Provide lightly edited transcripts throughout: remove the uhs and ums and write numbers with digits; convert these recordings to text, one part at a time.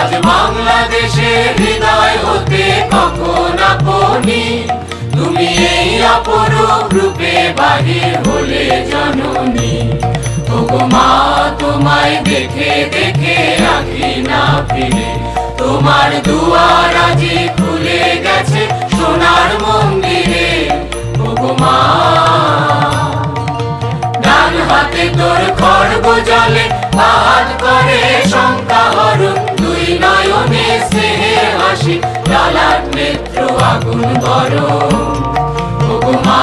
আজ বাংলাদেশের হৃদয় হতে কখন আপনি তুমি এই অপরূপ রূপে বাহির হলে জননী। ওগো মা তোমায় দেখে দেখে আঁখি না ফিরে, তোমার দুয়ার আজি খুলে গেছে সোনার মন্দিরে। ওগো মা ডান হাতে তোর খড়গ জলে, হাত করে শঙ্কা হরণ, দুই নয়নে স্নেহের হাসি, লালাট নেত্র আগুন গরম। ওগো মা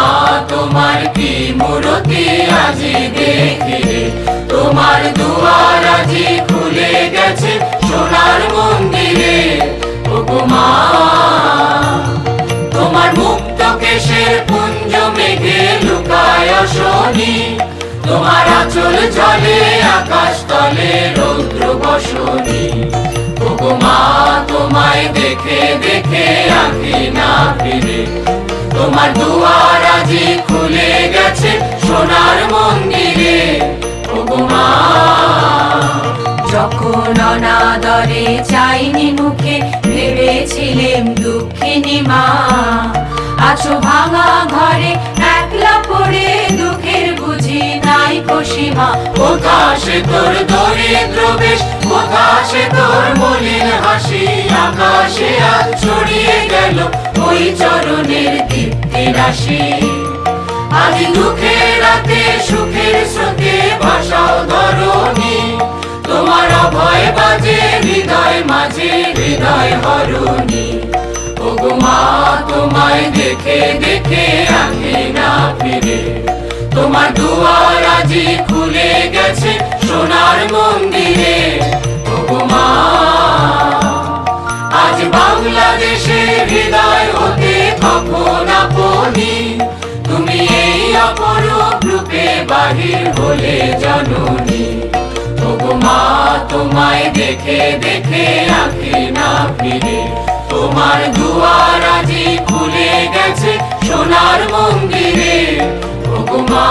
তোমার কি মূরতি আজি দেখি রে, তোমার দুয়ার আজি খুলে গেছে সোনার মন্দিরে। ওগো মা তোমার মুক্ত কেশের পুঞ্জ মেঘে লুকায় শনি, তোমার আঁচল জলে আকাশ তলে রৌদ্র বসনি। ওগো মা তোমায় দেখে দেখে আঁখি না ফিরে, তোমার দুয়ার আজি খুলে গেছে সোনার মন্দিরে। ওগো মা যখন অনাদরে চাইনি মুখে, ভেবেছিলেম দুঃখিনী মা। আছো ভাঙা ঘরে একলা পড়ে, দুঃখের বুঝি নাই সীমা। কোথা সে তোর দরিদ্র বেশ, কোথা সে তোর মলিন হাসি, আকাশে আজ ছড়িয়ে গেল ওই চরণের দীপ্তি রাশি। আজ দুঃখের রাতে সুখের স্রোতে ভাষাও ধরণী, তোমার অভয় বাজে হৃদয় মাঝে হৃদয় হরণী। ওগো মা তোমায় দেখে দেখে আঁখি না ফিরে, তোমার দুয়ার আজি খুলে গেছে সোনার মন্দিরে। ওগো মা আজ বাংলাদেশের হৃদয় হতে কখন আপনি তুমি এই অপরূপ রূপে বাহির হলে জননী। ওগো মা তোমায় দেখে দেখে আঁখি না ফিরে, তোমার দুয়ার আজি খুলে গেছে সোনার মন্দিরে। ওগো মা।